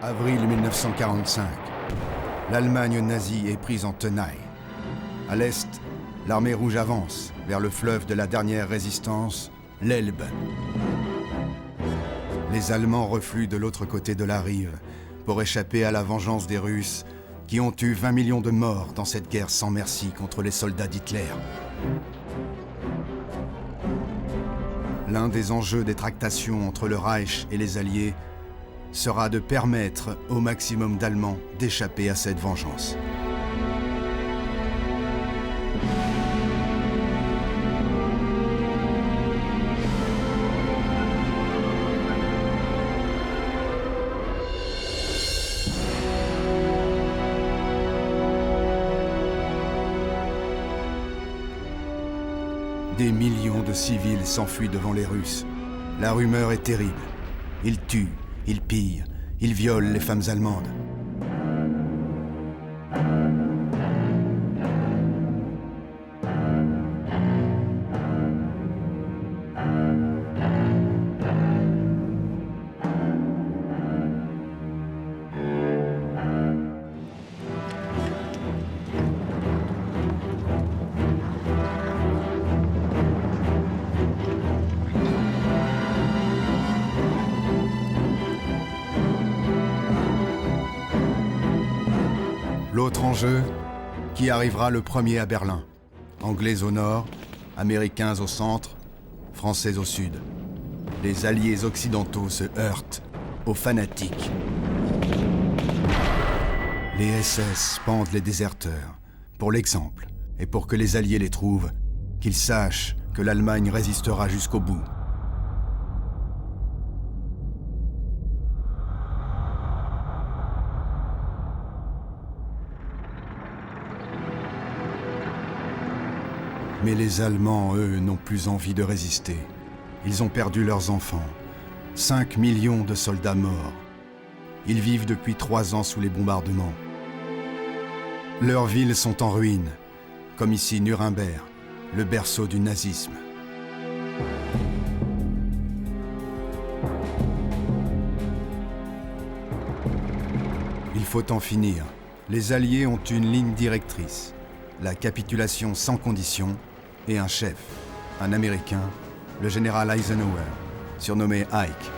Avril 1945. L'Allemagne nazie est prise en tenaille. À l'est, l'armée rouge avance vers le fleuve de la dernière résistance, l'Elbe. Les Allemands refluent de l'autre côté de la rive pour échapper à la vengeance des Russes qui ont eu 20 millions de morts dans cette guerre sans merci contre les soldats d'Hitler. L'un des enjeux des tractations entre le Reich et les Alliés sera de permettre au maximum d'Allemands d'échapper à cette vengeance. Des millions de civils s'enfuient devant les Russes. La rumeur est terrible. Ils tuent, ils pillent, ils violent les femmes allemandes. L'autre enjeu, qui arrivera le premier à Berlin. Anglais au nord, Américains au centre, Français au sud. Les alliés occidentaux se heurtent aux fanatiques. Les SS pendent les déserteurs, pour l'exemple, et pour que les alliés les trouvent, qu'ils sachent que l'Allemagne résistera jusqu'au bout. Mais les Allemands, eux, n'ont plus envie de résister. Ils ont perdu leurs enfants. 5 millions de soldats morts. Ils vivent depuis 3 ans sous les bombardements. Leurs villes sont en ruine, comme ici Nuremberg, le berceau du nazisme. Il faut en finir. Les Alliés ont une ligne directrice, la capitulation sans condition, et un chef, un Américain, le général Eisenhower, surnommé Ike.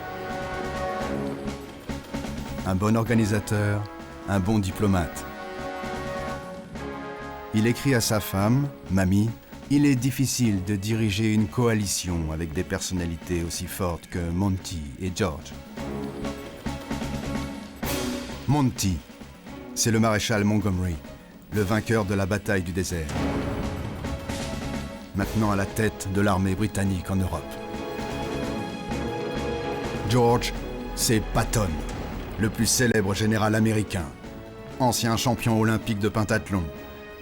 Un bon organisateur, un bon diplomate. Il écrit à sa femme, Mamie, « Il est difficile de diriger une coalition avec des personnalités aussi fortes que Monty et George. » Monty, c'est le maréchal Montgomery, le vainqueur de la bataille du désert. Maintenant à la tête de l'armée britannique en Europe. George, c'est Patton, le plus célèbre général américain, ancien champion olympique de pentathlon,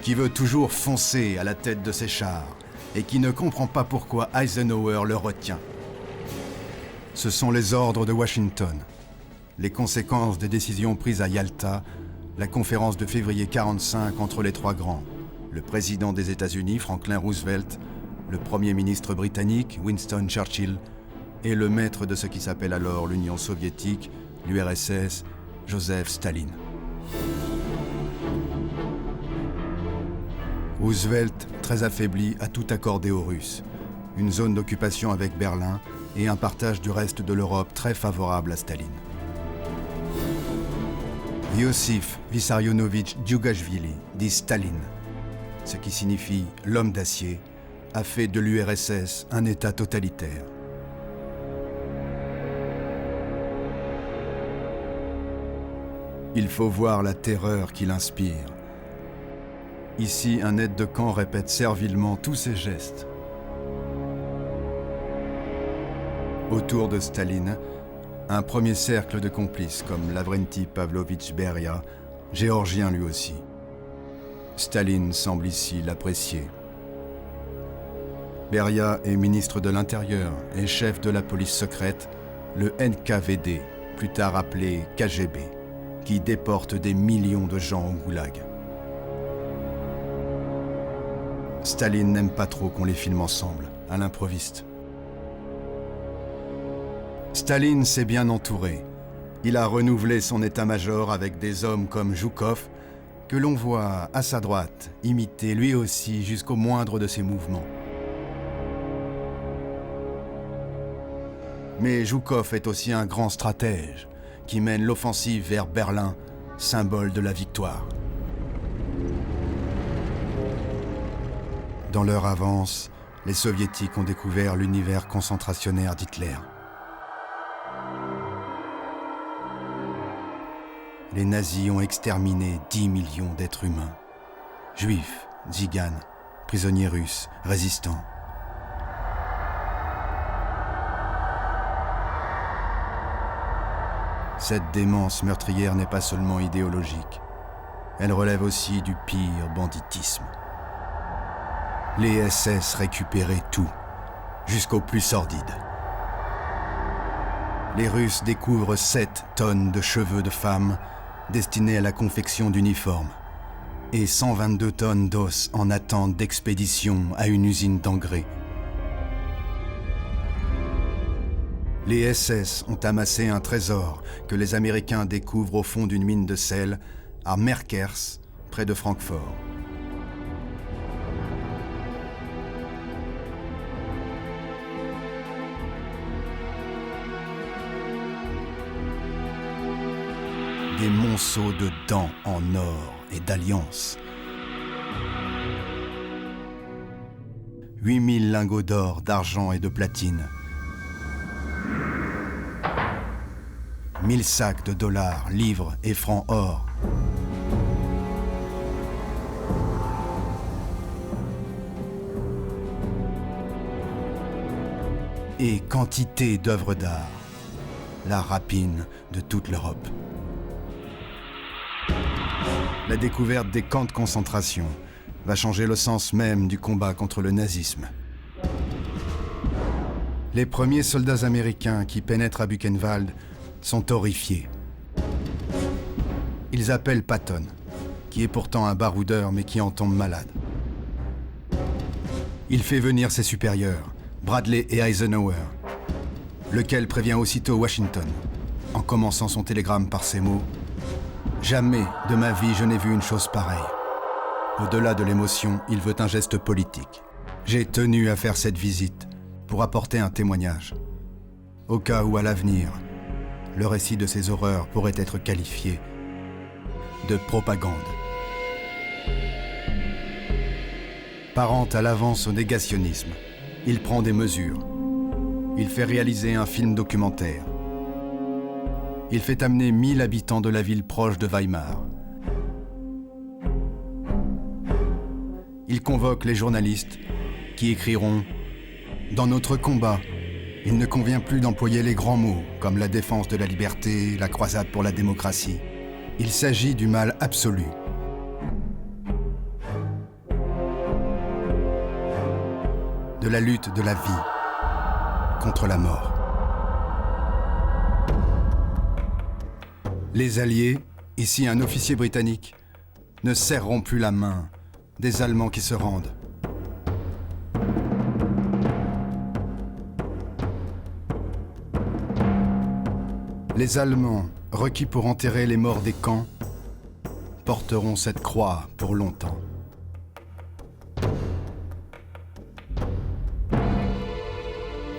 qui veut toujours foncer à la tête de ses chars et qui ne comprend pas pourquoi Eisenhower le retient. Ce sont les ordres de Washington, les conséquences des décisions prises à Yalta, la conférence de février 1945 entre les trois grands, le président des États-Unis, Franklin Roosevelt, le premier ministre britannique, Winston Churchill, et le maître de ce qui s'appelle alors l'Union soviétique, l'URSS, Joseph Staline. Roosevelt, très affaibli, a tout accordé aux Russes. Une zone d'occupation avec Berlin et un partage du reste de l'Europe très favorable à Staline. Iosif Vissarionovitch Djougashvili, dit Staline, ce qui signifie l'homme d'acier, a fait de l'URSS un État totalitaire. Il faut voir la terreur qu'il inspire. Ici, un aide de camp répète servilement tous ses gestes. Autour de Staline, un premier cercle de complices comme Lavrenti Pavlovitch Beria, géorgien lui aussi. Staline semble ici l'apprécier. Beria est ministre de l'Intérieur et chef de la police secrète, le NKVD, plus tard appelé KGB, qui déporte des millions de gens au goulag. Staline n'aime pas trop qu'on les filme ensemble, à l'improviste. Staline s'est bien entouré. Il a renouvelé son état-major avec des hommes comme Zhukov, que l'on voit à sa droite imiter lui aussi jusqu'au moindre de ses mouvements. Mais Zhukov est aussi un grand stratège qui mène l'offensive vers Berlin, symbole de la victoire. Dans leur avance, les Soviétiques ont découvert l'univers concentrationnaire d'Hitler. Les nazis ont exterminé 10 millions d'êtres humains. Juifs, tziganes, prisonniers russes, résistants. Cette démence meurtrière n'est pas seulement idéologique. Elle relève aussi du pire banditisme. Les SS récupéraient tout, jusqu'au plus sordide. Les Russes découvrent 7 tonnes de cheveux de femmes destinés à la confection d'uniformes et 122 tonnes d'os en attente d'expédition à une usine d'engrais. Les SS ont amassé un trésor que les Américains découvrent au fond d'une mine de sel à Merkers, près de Francfort. Des monceaux de dents en or et d'alliances. 8000 lingots d'or, d'argent et de platine. 1000 sacs de dollars, livres et francs or. Et quantité d'œuvres d'art. La rapine de toute l'Europe. La découverte des camps de concentration va changer le sens même du combat contre le nazisme. Les premiers soldats américains qui pénètrent à Buchenwald sont horrifiés. Ils appellent Patton, qui est pourtant un baroudeur mais qui en tombe malade. Il fait venir ses supérieurs, Bradley et Eisenhower, lequel prévient aussitôt Washington, en commençant son télégramme par ces mots: « Jamais de ma vie je n'ai vu une chose pareille. » Au-delà de l'émotion, il veut un geste politique. « J'ai tenu à faire cette visite pour apporter un témoignage, au cas où à l'avenir, le récit de ces horreurs pourrait être qualifié de propagande. » Parant à l'avance au négationnisme, il prend des mesures. Il fait réaliser un film documentaire. Il fait amener 1000 habitants de la ville proche de Weimar. Il convoque les journalistes qui écriront « Dans notre combat, il ne convient plus d'employer les grands mots comme la défense de la liberté, la croisade pour la démocratie. Il s'agit du mal absolu. De la lutte de la vie contre la mort. » Les Alliés, ici un officier britannique, ne serreront plus la main des Allemands qui se rendent. Les Allemands, requis pour enterrer les morts des camps, porteront cette croix pour longtemps.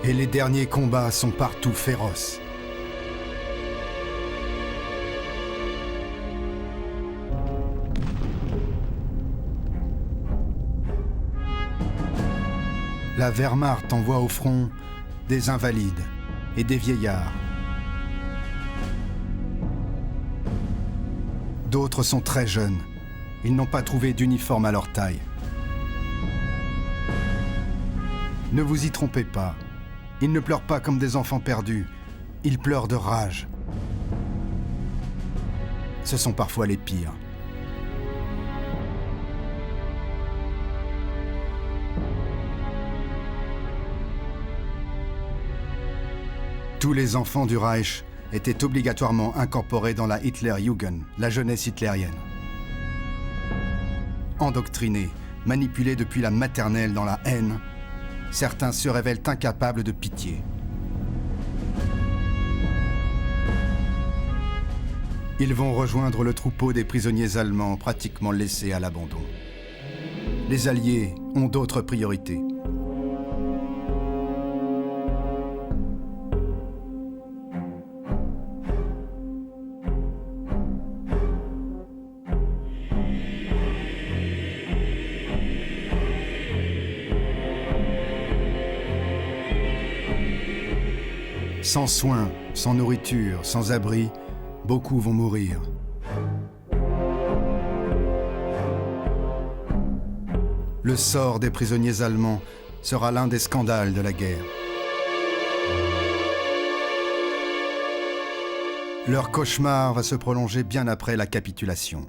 Et les derniers combats sont partout féroces. La Wehrmacht envoie au front des invalides et des vieillards. D'autres sont très jeunes. Ils n'ont pas trouvé d'uniforme à leur taille. Ne vous y trompez pas. Ils ne pleurent pas comme des enfants perdus. Ils pleurent de rage. Ce sont parfois les pires. Tous les enfants du Reich étaient obligatoirement incorporés dans la Hitlerjugend, la jeunesse hitlérienne. Endoctrinés, manipulés depuis la maternelle dans la haine, certains se révèlent incapables de pitié. Ils vont rejoindre le troupeau des prisonniers allemands pratiquement laissés à l'abandon. Les Alliés ont d'autres priorités. Sans soins, sans nourriture, sans abri, beaucoup vont mourir. Le sort des prisonniers allemands sera l'un des scandales de la guerre. Leur cauchemar va se prolonger bien après la capitulation,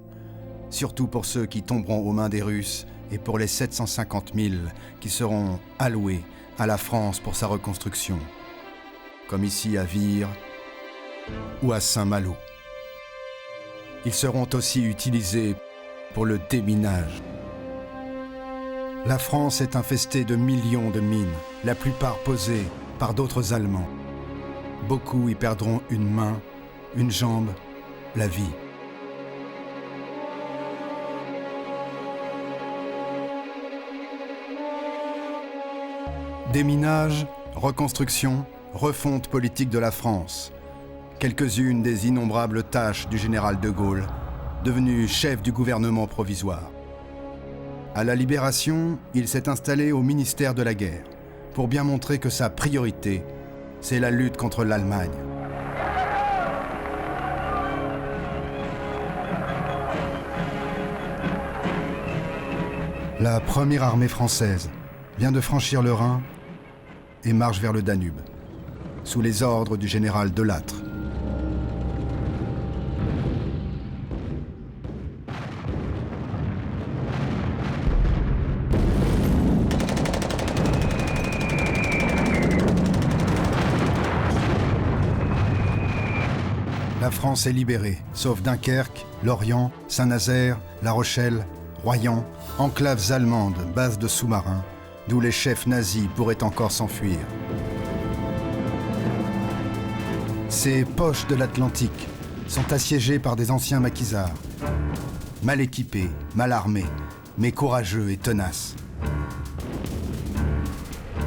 surtout pour ceux qui tomberont aux mains des Russes et pour les 750 000 qui seront alloués à la France pour sa reconstruction, comme ici à Vire ou à Saint-Malo. Ils seront aussi utilisés pour le déminage. La France est infestée de millions de mines, la plupart posées par d'autres Allemands. Beaucoup y perdront une main, une jambe, la vie. Déminage, reconstruction, refonte politique de la France. Quelques-unes des innombrables tâches du général de Gaulle, devenu chef du gouvernement provisoire. À la Libération, il s'est installé au ministère de la Guerre, pour bien montrer que sa priorité, c'est la lutte contre l'Allemagne. La première armée française vient de franchir le Rhin et marche vers le Danube, sous les ordres du général Delattre. La France est libérée, sauf Dunkerque, Lorient, Saint-Nazaire, La Rochelle, Royan, enclaves allemandes, bases de sous-marins, d'où les chefs nazis pourraient encore s'enfuir. Ces poches de l'Atlantique sont assiégées par des anciens maquisards, mal équipés, mal armés, mais courageux et tenaces.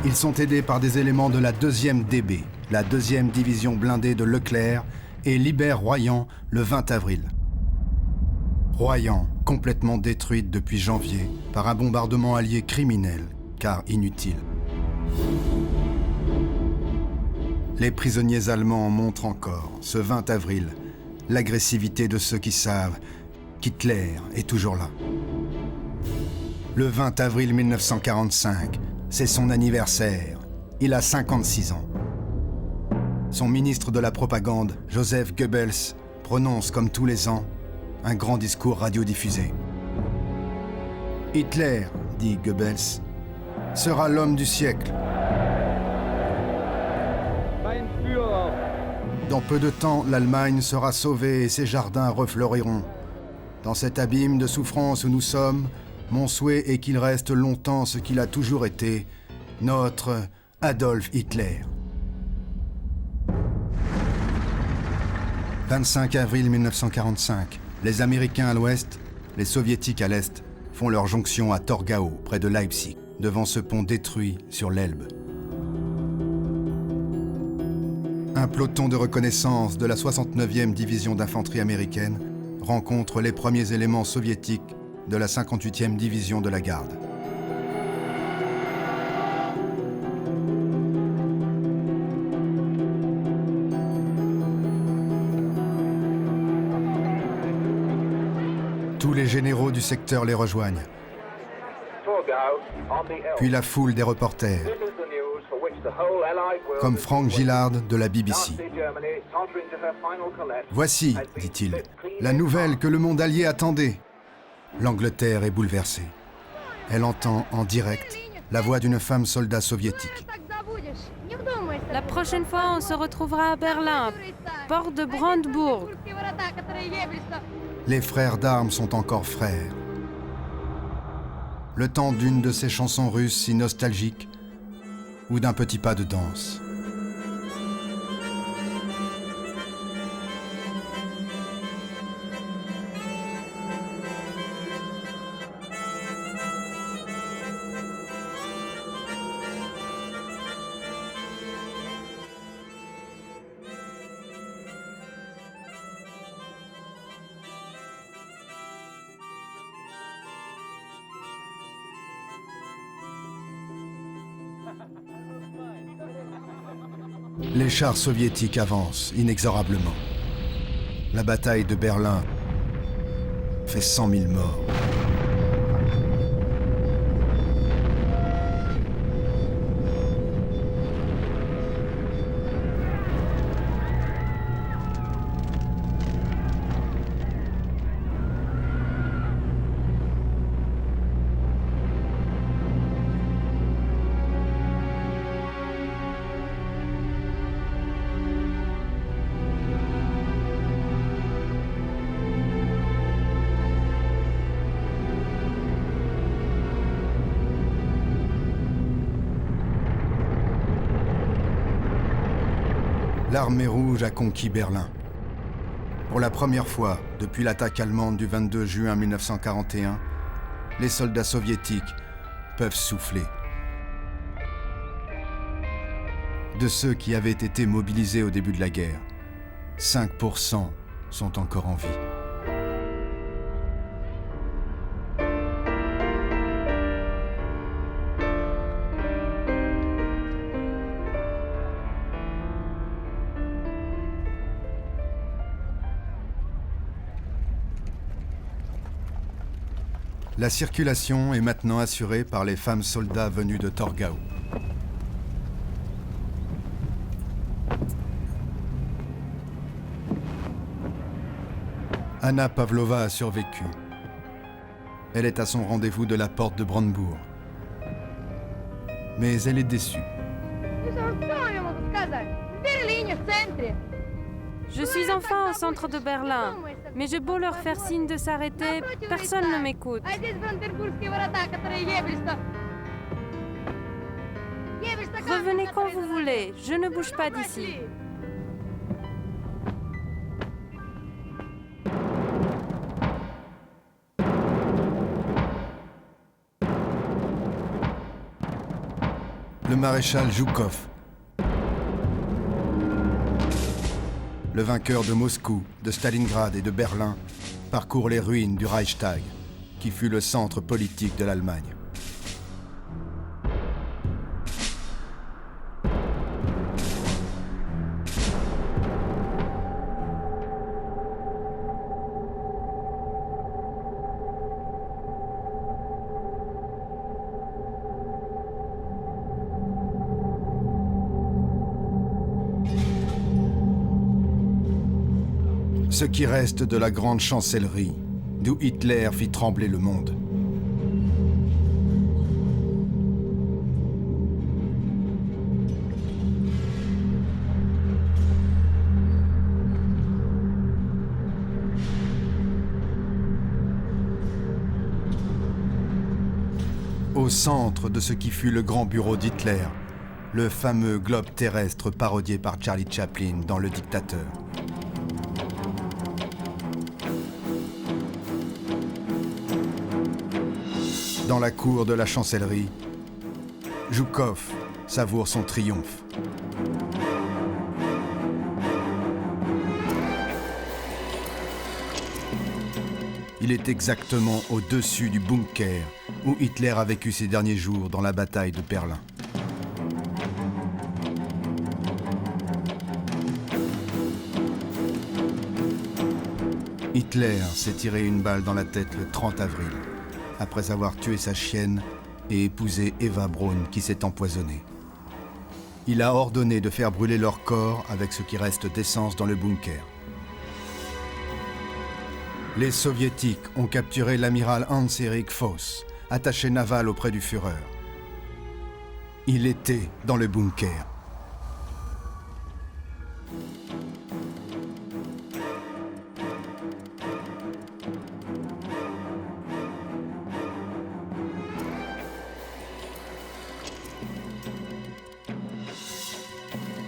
Ils sont aidés par des éléments de la 2e DB, la 2e division blindée de Leclerc, et libèrent Royan le 20 avril. Royan, complètement détruite depuis janvier par un bombardement allié criminel, car inutile. Les prisonniers allemands montrent encore, ce 20 avril, l'agressivité de ceux qui savent qu'Hitler est toujours là. Le 20 avril 1945, c'est son anniversaire. Il a 56 ans. Son ministre de la propagande, Joseph Goebbels, prononce, comme tous les ans, un grand discours radiodiffusé. Hitler, dit Goebbels, sera l'homme du siècle. Dans peu de temps, l'Allemagne sera sauvée et ses jardins refleuriront. Dans cet abîme de souffrance où nous sommes, mon souhait est qu'il reste longtemps ce qu'il a toujours été, notre Adolf Hitler. 25 avril 1945, les Américains à l'ouest, les Soviétiques à l'est, font leur jonction à Torgau, près de Leipzig, devant ce pont détruit sur l'Elbe. Un peloton de reconnaissance de la 69e division d'infanterie américaine rencontre les premiers éléments soviétiques de la 58e division de la garde. Tous les généraux du secteur les rejoignent. Puis la foule des reporters, comme Frank Gillard de la BBC. Voici, dit-il, la nouvelle que le monde allié attendait. L'Angleterre est bouleversée. Elle entend en direct la voix d'une femme soldat soviétique. La prochaine fois, on se retrouvera à Berlin, port de Brandebourg. Les frères d'armes sont encore frères. Le temps d'une de ces chansons russes si nostalgiques ou d'un petit pas de danse. Les chars soviétiques avancent inexorablement. La bataille de Berlin fait 100 000 morts. L'armée rouge a conquis Berlin. Pour la première fois depuis l'attaque allemande du 22 juin 1941, les soldats soviétiques peuvent souffler. De ceux qui avaient été mobilisés au début de la guerre, 5% sont encore en vie. La circulation est maintenant assurée par les femmes soldats venus de Torgau. Anna Pavlova a survécu. Elle est à son rendez-vous de la porte de Brandebourg. Mais elle est déçue. Je suis enfin au centre de Berlin, mais j'ai beau leur faire signe de s'arrêter, personne ne m'écoute. Revenez quand vous voulez, je ne bouge pas d'ici. Le maréchal Zhukov, le vainqueur de Moscou, de Stalingrad et de Berlin, parcourt les ruines du Reichstag, qui fut le centre politique de l'Allemagne. Ce qui reste de la grande chancellerie, d'où Hitler fit trembler le monde. Au centre de ce qui fut le grand bureau d'Hitler, le fameux globe terrestre parodié par Charlie Chaplin dans Le Dictateur. Dans la cour de la chancellerie, Zhukov savoure son triomphe. Il est exactement au-dessus du bunker où Hitler a vécu ses derniers jours dans la bataille de Berlin. Hitler s'est tiré une balle dans la tête le 30 avril. Après avoir tué sa chienne et épousé Eva Braun qui s'est empoisonnée. Il a ordonné de faire brûler leur corps avec ce qui reste d'essence dans le bunker. Les soviétiques ont capturé l'amiral Hans-Erich Voss, attaché naval auprès du Führer. Il était dans le bunker.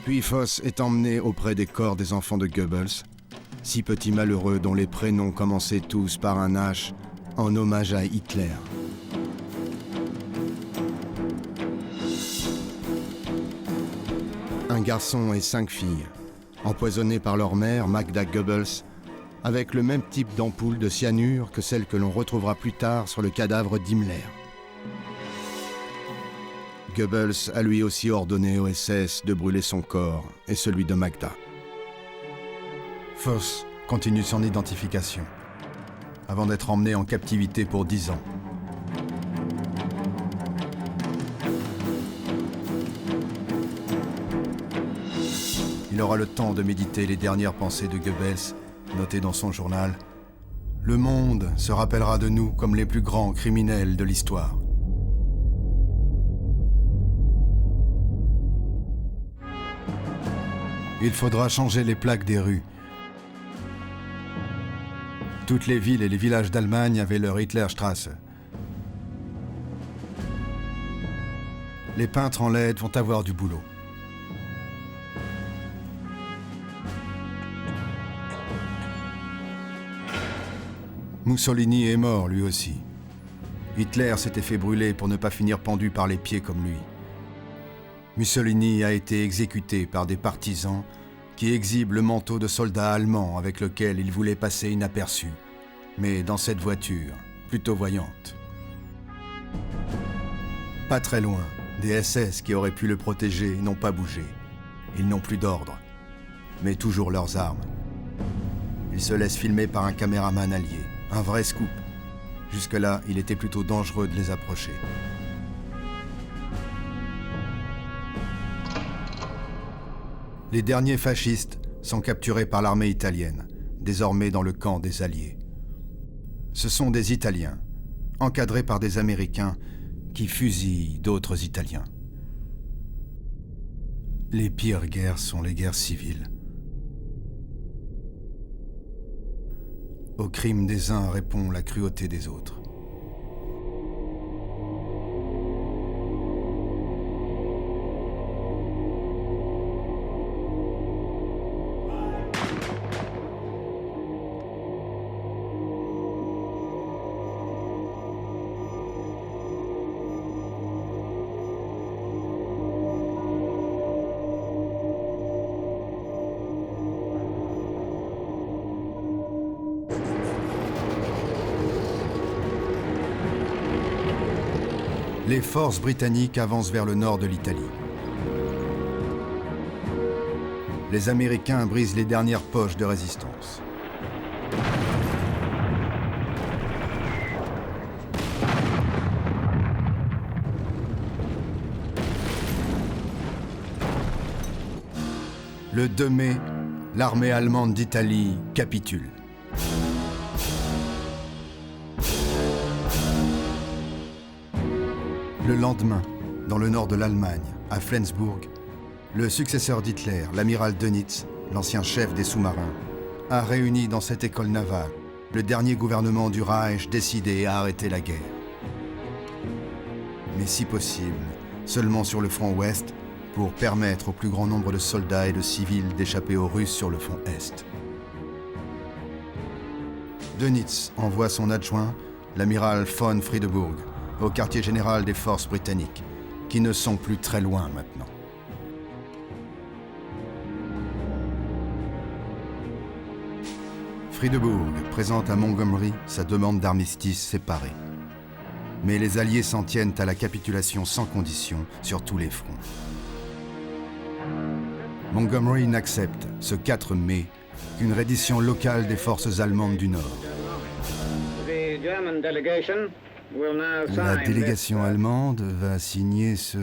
Puis Voss est emmené auprès des corps des enfants de Goebbels, six petits malheureux dont les prénoms commençaient tous par un H, en hommage à Hitler. Un garçon et 5 filles, empoisonnés par leur mère, Magda Goebbels, avec le même type d'ampoule de cyanure que celle que l'on retrouvera plus tard sur le cadavre d'Himmler. Goebbels a lui aussi ordonné au SS de brûler son corps et celui de Magda. Voss continue son identification, avant d'être emmené en captivité pour 10 ans. Il aura le temps de méditer les dernières pensées de Goebbels, notées dans son journal. Le monde se rappellera de nous comme les plus grands criminels de l'histoire. Il faudra changer les plaques des rues. Toutes les villes et les villages d'Allemagne avaient leur Hitlerstrasse. Les peintres en LED vont avoir du boulot. Mussolini est mort, lui aussi. Hitler s'était fait brûler pour ne pas finir pendu par les pieds comme lui. Mussolini a été exécuté par des partisans qui exhibent le manteau de soldat allemand avec lequel il voulait passer inaperçu, mais dans cette voiture, plutôt voyante. Pas très loin, des SS qui auraient pu le protéger n'ont pas bougé. Ils n'ont plus d'ordre, mais toujours leurs armes. Ils se laissent filmer par un caméraman allié. Un vrai scoop. Jusque-là, il était plutôt dangereux de les approcher. Les derniers fascistes sont capturés par l'armée italienne, désormais dans le camp des Alliés. Ce sont des Italiens, encadrés par des Américains, qui fusillent d'autres Italiens. Les pires guerres sont les guerres civiles. Au crime des uns répond la cruauté des autres. Les forces britanniques avancent vers le nord de l'Italie. Les Américains brisent les dernières poches de résistance. Le 2 mai, l'armée allemande d'Italie capitule. Le lendemain, dans le nord de l'Allemagne, à Flensburg, le successeur d'Hitler, l'amiral Dönitz, l'ancien chef des sous-marins, a réuni dans cette école navale le dernier gouvernement du Reich décidé à arrêter la guerre. Mais si possible, seulement sur le front ouest, pour permettre au plus grand nombre de soldats et de civils d'échapper aux Russes sur le front est. Dönitz envoie son adjoint, l'amiral von Friedeburg, au quartier général des forces britanniques, qui ne sont plus très loin maintenant. Friedeburg présente à Montgomery sa demande d'armistice séparée. Mais les Alliés s'en tiennent à la capitulation sans condition sur tous les fronts. Montgomery n'accepte, ce 4 mai, qu'une reddition locale des forces allemandes du Nord. La délégation allemande va signer ce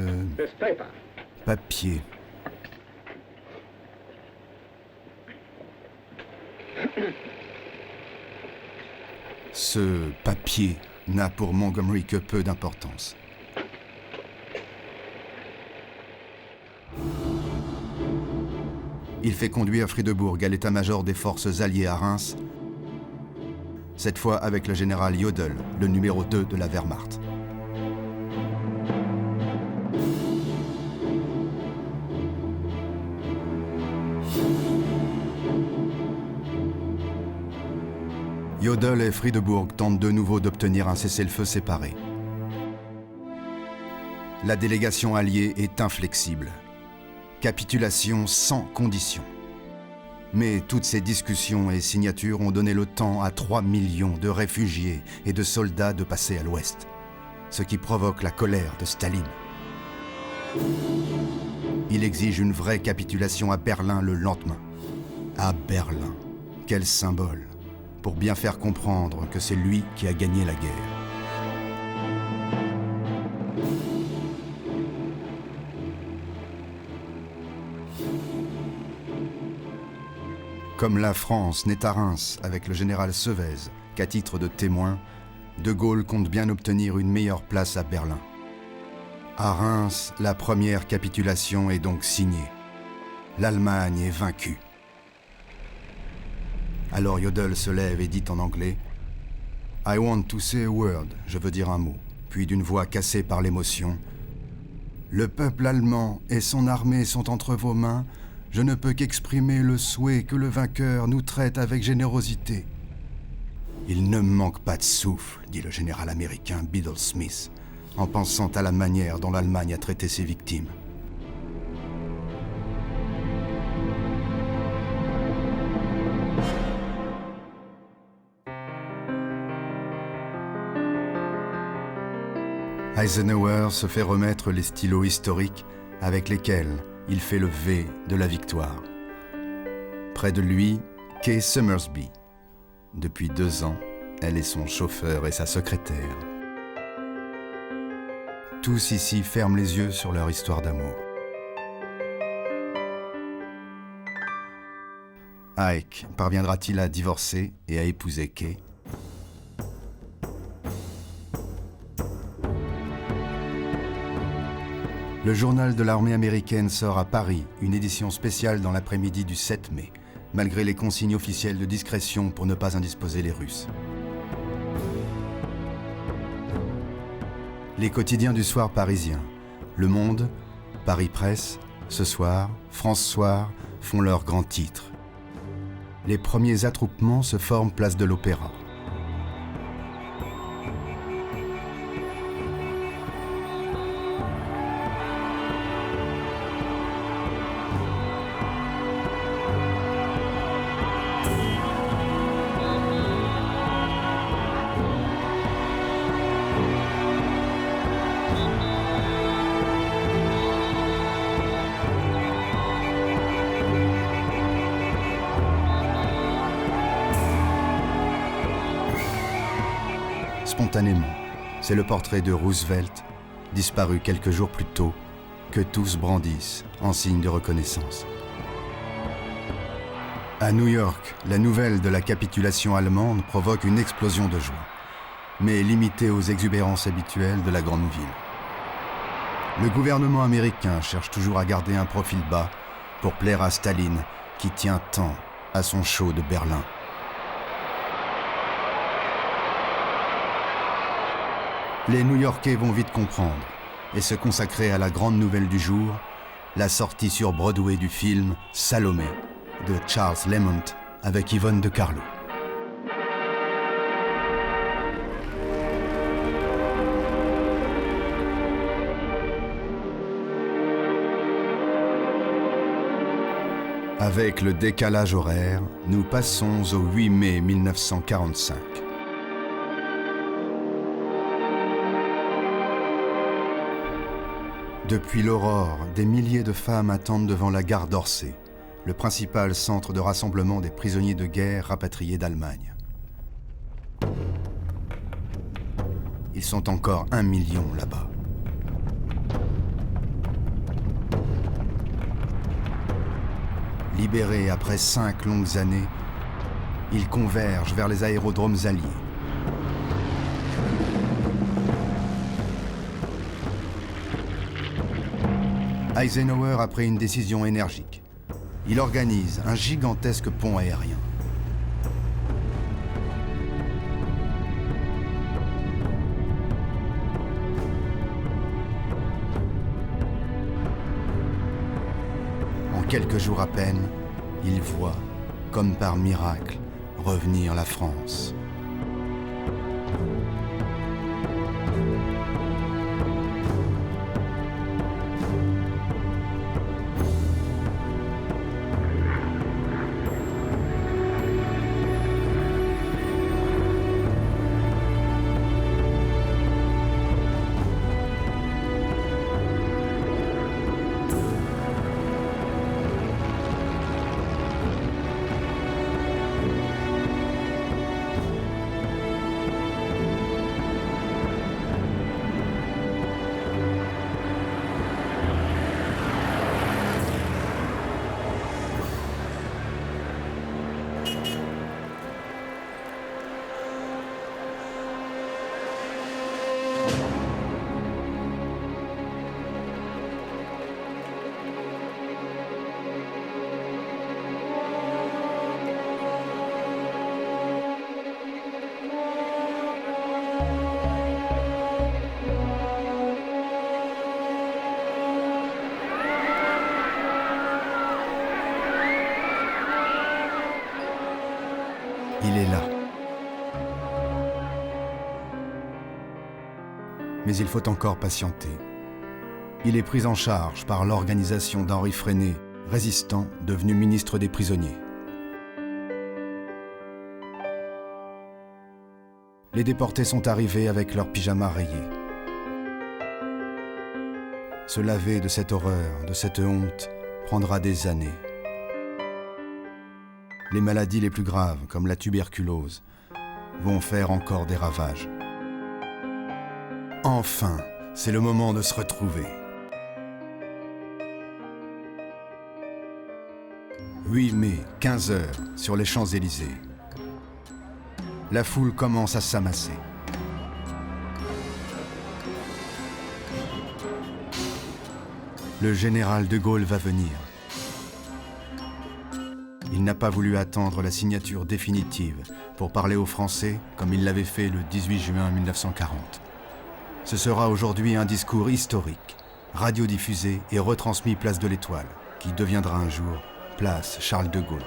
papier. Ce papier n'a pour Montgomery que peu d'importance. Il fait conduire Friedeburg à l'état-major des forces alliées à Reims, cette fois avec le général Jodl, le numéro 2 de la Wehrmacht. Jodl et Friedeburg tentent de nouveau d'obtenir un cessez-le-feu séparé. La délégation alliée est inflexible. Capitulation sans condition. Mais toutes ces discussions et signatures ont donné le temps à 3 millions de réfugiés et de soldats de passer à l'ouest, ce qui provoque la colère de Staline. Il exige une vraie capitulation à Berlin le lendemain. À Berlin, quel symbole, pour bien faire comprendre que c'est lui qui a gagné la guerre. Comme la France n'est à Reims avec le général Sevez qu'à titre de témoin, De Gaulle compte bien obtenir une meilleure place à Berlin. À Reims, la première capitulation est donc signée. L'Allemagne est vaincue. Alors Jodl se lève et dit en anglais « I want to say a word », je veux dire un mot, puis d'une voix cassée par l'émotion « Le peuple allemand et son armée sont entre vos mains. Je ne peux qu'exprimer le souhait que le vainqueur nous traite avec générosité. » « Il ne me manque pas de souffle, dit le général américain Biddle Smith, en pensant à la manière dont l'Allemagne a traité ses victimes. Eisenhower se fait remettre les stylos historiques avec lesquels il fait le V de la victoire. Près de lui, Kay Summersby. Depuis 2 ans, elle est son chauffeur et sa secrétaire. Tous ici ferment les yeux sur leur histoire d'amour. Ike parviendra-t-il à divorcer et à épouser Kay ? Le journal de l'armée américaine sort à Paris une édition spéciale dans l'après-midi du 7 mai, malgré les consignes officielles de discrétion pour ne pas indisposer les Russes. Les quotidiens du soir parisien, Le Monde, Paris Presse, Ce Soir, France Soir font leurs grands titres. Les premiers attroupements se forment place de l'Opéra. Spontanément, c'est le portrait de Roosevelt, disparu quelques jours plus tôt, que tous brandissent en signe de reconnaissance. À New York, la nouvelle de la capitulation allemande provoque une explosion de joie, mais limitée aux exubérances habituelles de la grande ville. Le gouvernement américain cherche toujours à garder un profil bas pour plaire à Staline, qui tient tant à son show de Berlin. Les New-Yorkais vont vite comprendre et se consacrer à la grande nouvelle du jour, la sortie sur Broadway du film Salomé de Charles Lamont avec Yvonne De Carlo. Avec le décalage horaire, nous passons au 8 mai 1945. Depuis l'aurore, des milliers de femmes attendent devant la gare d'Orsay, le principal centre de rassemblement des prisonniers de guerre rapatriés d'Allemagne. Ils sont encore 1 million là-bas. Libérés après 5 longues années, ils convergent vers les aérodromes alliés. Eisenhower a pris une décision énergique. Il organise un gigantesque pont aérien. En quelques jours à peine, il voit, comme par miracle, revenir la France. Il est là. Mais il faut encore patienter. Il est pris en charge par l'organisation d'Henri Freinet, résistant devenu ministre des prisonniers. Les déportés sont arrivés avec leurs pyjamas rayés. Se laver de cette horreur, de cette honte, prendra des années. Les maladies les plus graves, comme la tuberculose, vont faire encore des ravages. Enfin, c'est le moment de se retrouver. 8 mai, 15h, sur les Champs-Élysées. La foule commence à s'amasser. Le général de Gaulle va venir. Il n'a pas voulu attendre la signature définitive pour parler aux Français comme il l'avait fait le 18 juin 1940. Ce sera aujourd'hui un discours historique, radiodiffusé et retransmis place de l'Étoile, qui deviendra un jour place Charles de Gaulle.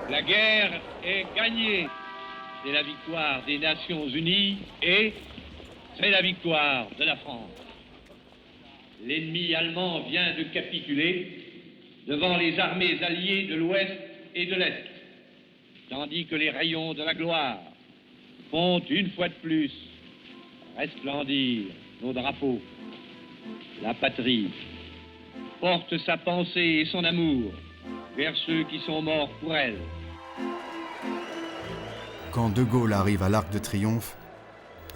La guerre est gagnée. C'est la victoire des Nations Unies et c'est la victoire de la France. L'ennemi allemand vient de capituler devant les armées alliées de l'Ouest et de l'Est, tandis que les rayons de la gloire font une fois de plus resplendir nos drapeaux. La patrie porte sa pensée et son amour vers ceux qui sont morts pour elle. Quand De Gaulle arrive à l'Arc de Triomphe,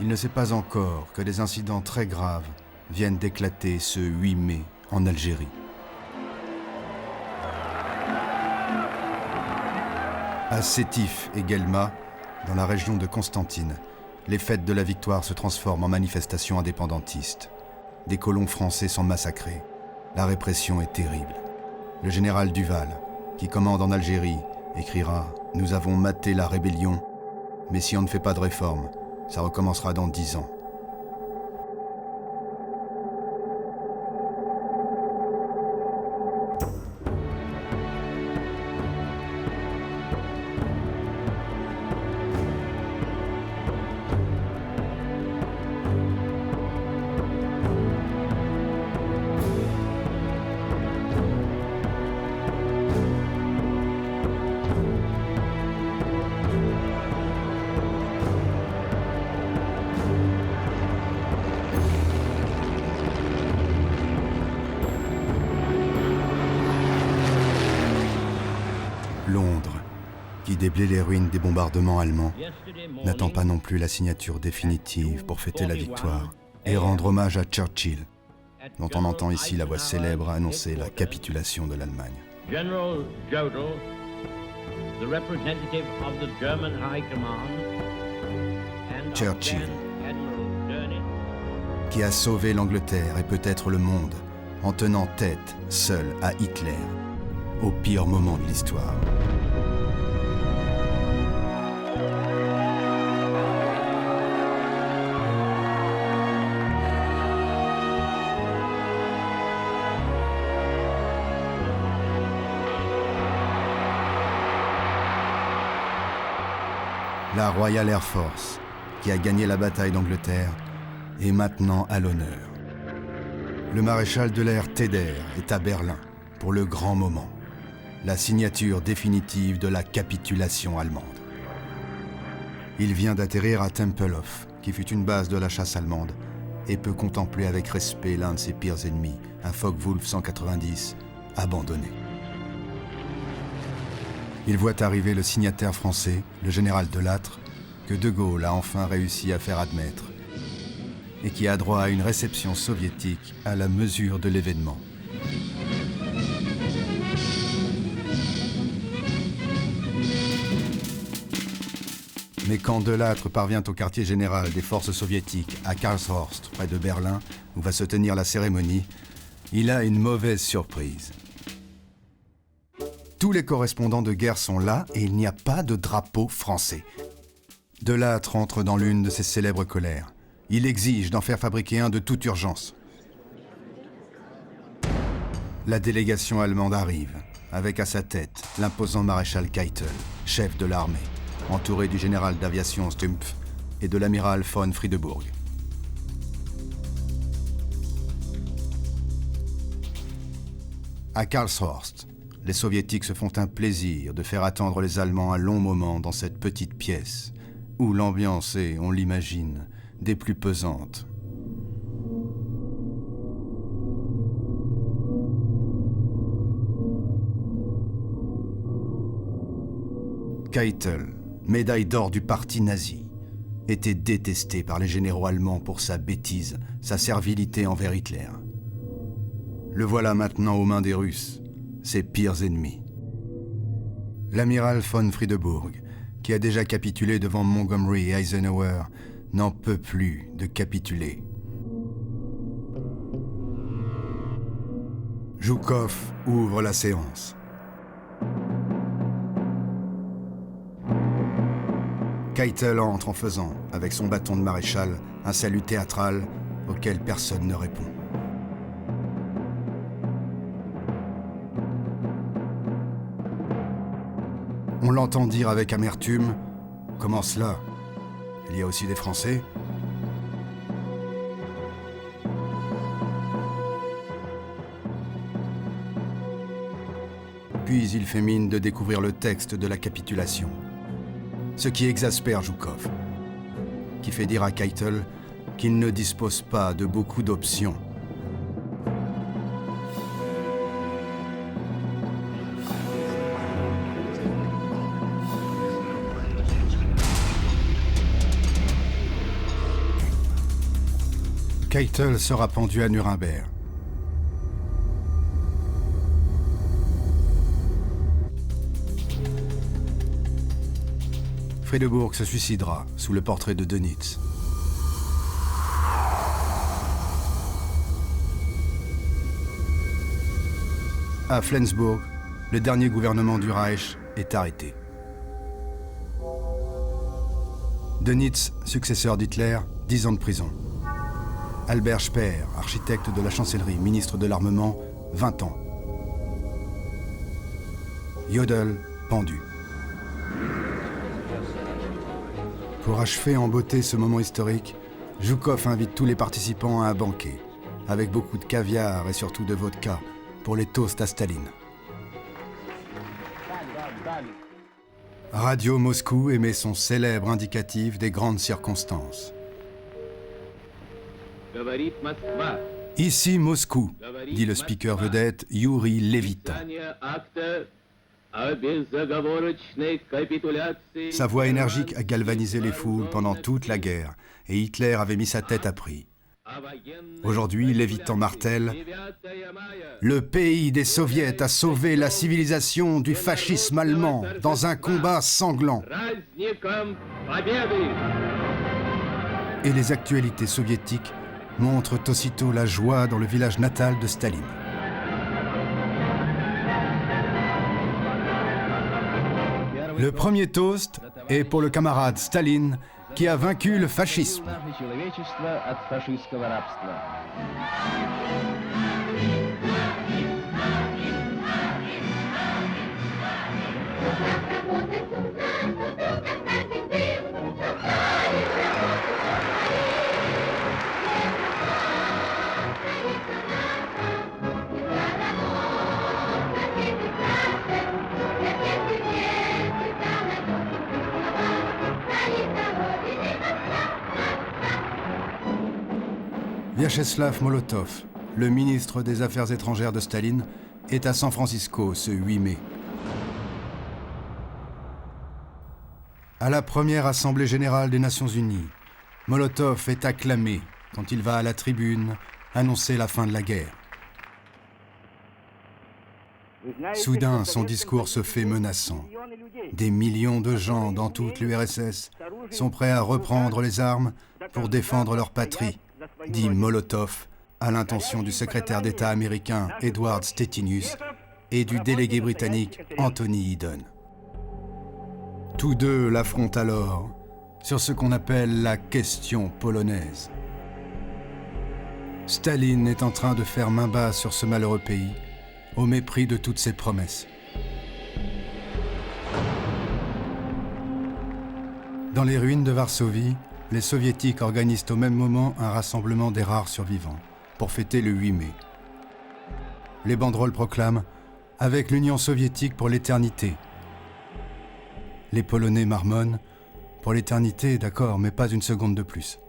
il ne sait pas encore que des incidents très graves viennent d'éclater ce 8 mai en Algérie. À Sétif et Guelma, dans la région de Constantine, les fêtes de la victoire se transforment en manifestations indépendantistes. Des colons français sont massacrés. La répression est terrible. Le général Duval, qui commande en Algérie, écrira « Nous avons maté la rébellion, mais si on ne fait pas de réforme, ça recommencera dans 10 ans. » Londres, qui déblaye les ruines des bombardements allemands, n'attend pas non plus la signature définitive pour fêter la victoire et rendre hommage à Churchill, dont on entend ici la voix célèbre annoncer la capitulation de l'Allemagne. General Jodl, the representative of the German High Command, and Churchill, Admiral Dönitz, qui a sauvé l'Angleterre et peut-être le monde en tenant tête, seul, à Hitler, au pire moment de l'histoire. La Royal Air Force, qui a gagné la bataille d'Angleterre, est maintenant à l'honneur. Le maréchal de l'air Teder est à Berlin pour le grand moment, la signature définitive de la capitulation allemande. Il vient d'atterrir à Tempelhof, qui fut une base de la chasse allemande, et peut contempler avec respect l'un de ses pires ennemis, un Focke-Wulf 190, abandonné. Il voit arriver le signataire français, le général Delattre, que De Gaulle a enfin réussi à faire admettre, et qui a droit à une réception soviétique à la mesure de l'événement. Mais quand Delattre parvient au quartier général des forces soviétiques à Karlshorst, près de Berlin, où va se tenir la cérémonie, il a une mauvaise surprise. Tous les correspondants de guerre sont là et il n'y a pas de drapeau français. Delattre entre dans l'une de ses célèbres colères. Il exige d'en faire fabriquer un de toute urgence. La délégation allemande arrive, avec à sa tête l'imposant maréchal Keitel, chef de l'armée. entouré du général d'aviation Stumpf et de l'amiral von Friedeburg. À Karlshorst, les Soviétiques se font un plaisir de faire attendre les Allemands un long moment dans cette petite pièce, où l'ambiance est, on l'imagine, des plus pesantes. Keitel, médaille d'or du parti nazi, était détesté par les généraux allemands pour sa bêtise, sa servilité envers Hitler. Le voilà maintenant aux mains des Russes, ses pires ennemis. L'amiral von Friedeburg, qui a déjà capitulé devant Montgomery et Eisenhower, n'en peut plus de capituler. Zhukov ouvre la séance. Keitel entre en faisant, avec son bâton de maréchal, un salut théâtral auquel personne ne répond. On l'entend dire avec amertume « Comment cela? Il y a aussi des Français ?» Puis il fait mine de découvrir le texte de la capitulation. Ce qui exaspère Zhukov, qui fait dire à Keitel qu'il ne dispose pas de beaucoup d'options. Keitel sera pendu à Nuremberg. Friedeburg se suicidera sous le portrait de Dönitz. À Flensburg, le dernier gouvernement du Reich est arrêté. Dönitz, successeur d'Hitler, 10 ans de prison. Albert Speer, architecte de la chancellerie, ministre de l'armement, 20 ans. Jodl, pendu. Pour achever en beauté ce moment historique, Zhukov invite tous les participants à un banquet, avec beaucoup de caviar et surtout de vodka, pour les toasts à Staline. Radio Moscou émet son célèbre indicatif des grandes circonstances. Ici Moscou, dit le speaker vedette Yuri Levitin. Sa voix énergique a galvanisé les foules pendant toute la guerre, et Hitler avait mis sa tête à prix. Aujourd'hui, Levitin martèle « Le pays des soviets a sauvé la civilisation du fascisme allemand dans un combat sanglant. » Et les actualités soviétiques montrent aussitôt la joie dans le village natal de Staline. Le premier toast est pour le camarade Staline qui a vaincu le fascisme. Vyacheslav Molotov, le ministre des Affaires étrangères de Staline, est à San Francisco ce 8 mai. À la première Assemblée générale des Nations Unies, Molotov est acclamé quand il va à la tribune annoncer la fin de la guerre. Soudain, son discours se fait menaçant. Des millions de gens dans toute l'URSS sont prêts à reprendre les armes pour défendre leur patrie, dit Molotov à l'intention du secrétaire d'État américain Edward Stettinius et du délégué britannique Anthony Eden. Tous deux l'affrontent alors sur ce qu'on appelle la question polonaise. Staline est en train de faire main basse sur ce malheureux pays, au mépris de toutes ses promesses. Dans les ruines de Varsovie, les Soviétiques organisent au même moment un rassemblement des rares survivants pour fêter le 8 mai. Les banderoles proclament « Avec l'Union soviétique pour l'éternité ». Les Polonais marmonnent « Pour l'éternité, d'accord, mais pas une seconde de plus ».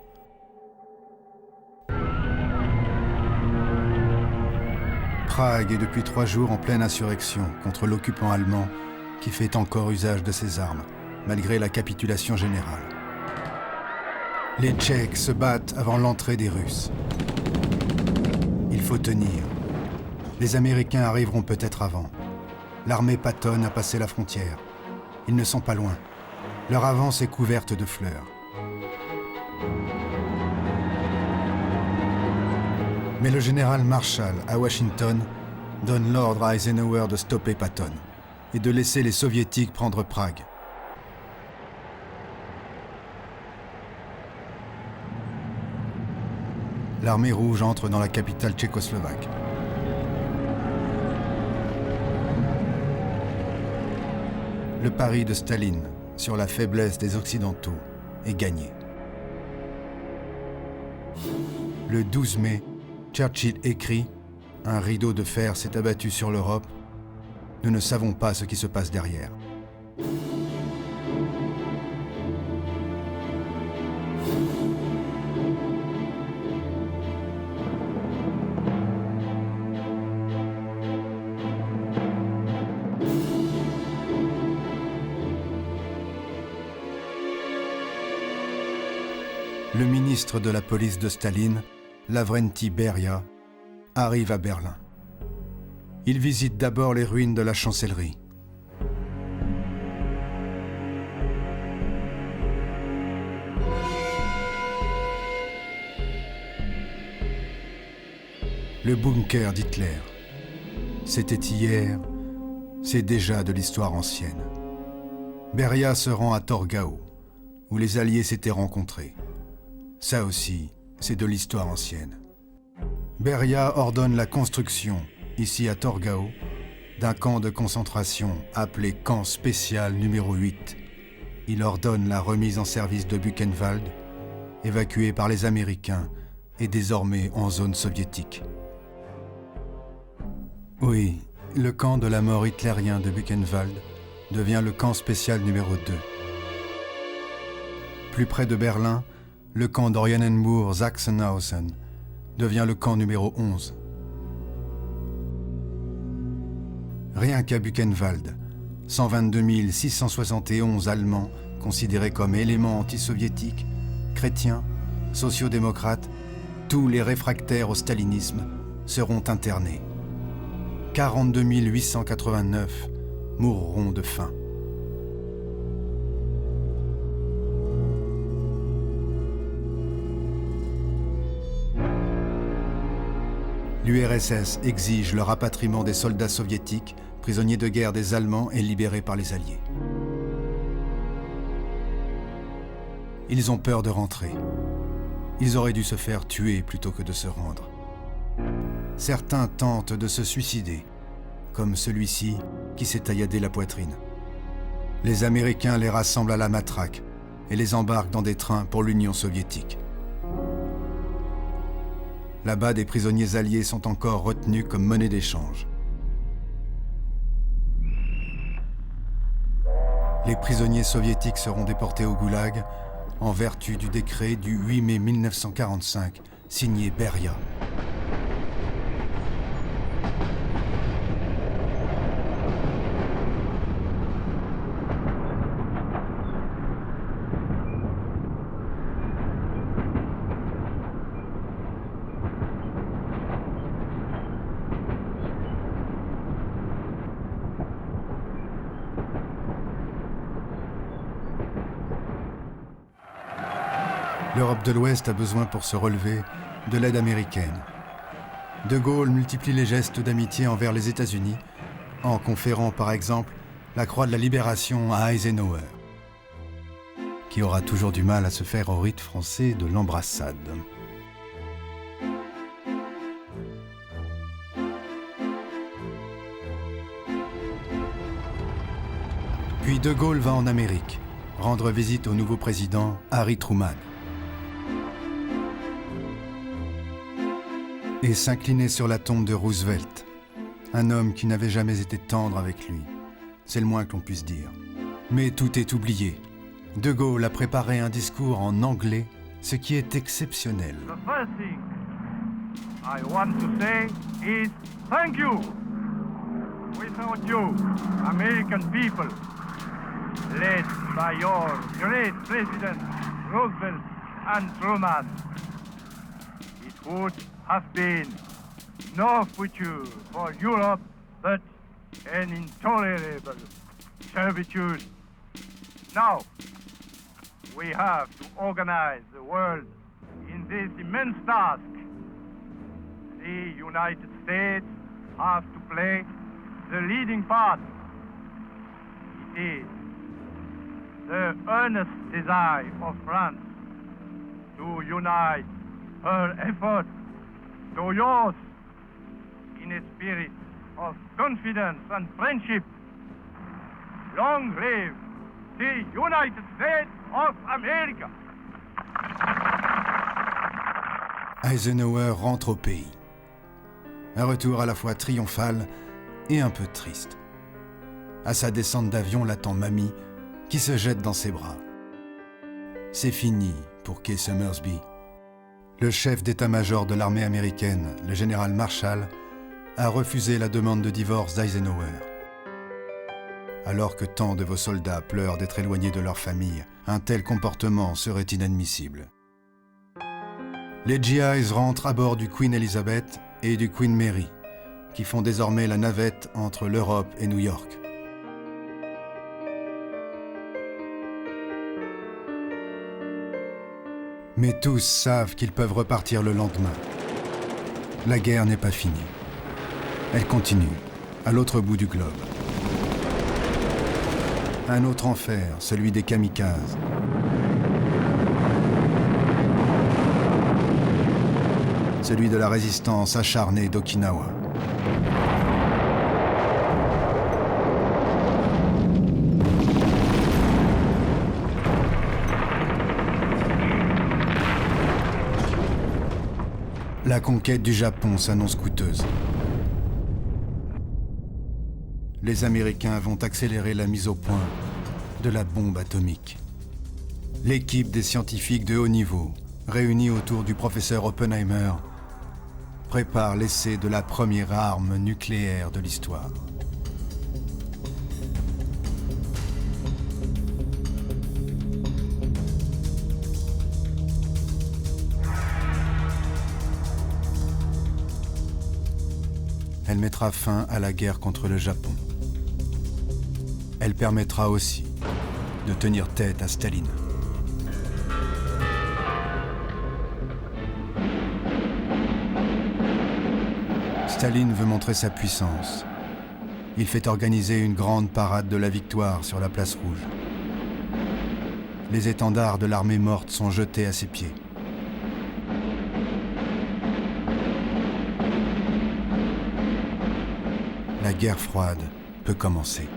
Prague est depuis 3 jours en pleine insurrection contre l'occupant allemand qui fait encore usage de ses armes, malgré la capitulation générale. Les Tchèques se battent avant l'entrée des Russes. Il faut tenir. Les Américains arriveront peut-être avant. L'armée Patton a passé la frontière. Ils ne sont pas loin. Leur avance est couverte de fleurs. Mais le général Marshall, à Washington, donne l'ordre à Eisenhower de stopper Patton et de laisser les Soviétiques prendre Prague. L'armée rouge entre dans la capitale tchécoslovaque. Le pari de Staline sur la faiblesse des Occidentaux est gagné. Le 12 mai, Churchill écrit « Un rideau de fer s'est abattu sur l'Europe. Nous ne savons pas ce qui se passe derrière. » Le ministre de la police de Staline, Lavrenti Beria, arrive à Berlin. Il visite d'abord les ruines de la chancellerie. Le bunker d'Hitler. C'était hier, c'est déjà de l'histoire ancienne. Beria se rend à Torgau, où les Alliés s'étaient rencontrés. Ça aussi, c'est de l'histoire ancienne. Beria ordonne la construction, ici à Torgau, d'un camp de concentration appelé camp spécial numéro 8. Il ordonne la remise en service de Buchenwald, évacué par les Américains et désormais en zone soviétique. Oui, le camp de la mort hitlérien de Buchenwald devient le camp spécial numéro 2. Plus près de Berlin, le camp d'Oranienburg-Sachsenhausen devient le camp numéro 11. Rien qu'à Buchenwald, 122 671 Allemands considérés comme éléments antisoviétiques, chrétiens, sociodémocrates, tous les réfractaires au stalinisme seront internés. 42 889 mourront de faim. L'URSS exige le rapatriement des soldats soviétiques, prisonniers de guerre des Allemands et libérés par les Alliés. Ils ont peur de rentrer. Ils auraient dû se faire tuer plutôt que de se rendre. Certains tentent de se suicider, comme celui-ci qui s'est tailladé la poitrine. Les Américains les rassemblent à la matraque et les embarquent dans des trains pour l'Union soviétique. Là-bas, des prisonniers alliés sont encore retenus comme monnaie d'échange. Les prisonniers soviétiques seront déportés au goulag en vertu du décret du 8 mai 1945, signé Beria. L'Europe de l'Ouest a besoin pour se relever de l'aide américaine. De Gaulle multiplie les gestes d'amitié envers les États-Unis, en conférant par exemple la Croix de la Libération à Eisenhower, qui aura toujours du mal à se faire au rite français de l'embrassade. Puis De Gaulle va en Amérique, rendre visite au nouveau président Harry Truman et s'incliner sur la tombe de Roosevelt, un homme qui n'avait jamais été tendre avec lui. C'est le moins que l'on puisse dire. Mais tout est oublié. De Gaulle a préparé un discours en anglais, ce qui est exceptionnel. The first thing I want to say is thank you. Without you, American people, led by your great President Roosevelt and Truman, it would have been no future for Europe but an intolerable servitude. Now, we have to organize the world in this immense task. The United States have to play the leading part. It is the earnest desire of France to unite her efforts to yours in a spirit of confidence and friendship. Long live the United States of America! Eisenhower rentre au pays. Un retour à la fois triomphal et un peu triste. À sa descente d'avion l'attend Mamie, qui se jette dans ses bras. C'est fini pour Kay Summersby. Le chef d'état-major de l'armée américaine, le général Marshall, a refusé la demande de divorce d'Eisenhower. Alors que tant de vos soldats pleurent d'être éloignés de leur famille, un tel comportement serait inadmissible. Les GIs rentrent à bord du Queen Elizabeth et du Queen Mary, qui font désormais la navette entre l'Europe et New York. Mais tous savent qu'ils peuvent repartir le lendemain. La guerre n'est pas finie. Elle continue, à l'autre bout du globe. Un autre enfer, celui des kamikazes. Celui de la résistance acharnée d'Okinawa. La conquête du Japon s'annonce coûteuse. Les Américains vont accélérer la mise au point de la bombe atomique. L'équipe des scientifiques de haut niveau, réunie autour du professeur Oppenheimer, prépare l'essai de la première arme nucléaire de l'histoire. Elle mettra fin à la guerre contre le Japon. Elle permettra aussi de tenir tête à Staline. Staline veut montrer sa puissance. Il fait organiser une grande parade de la victoire sur la place rouge. Les étendards de l'armée morte sont jetés à ses pieds. La guerre froide peut commencer.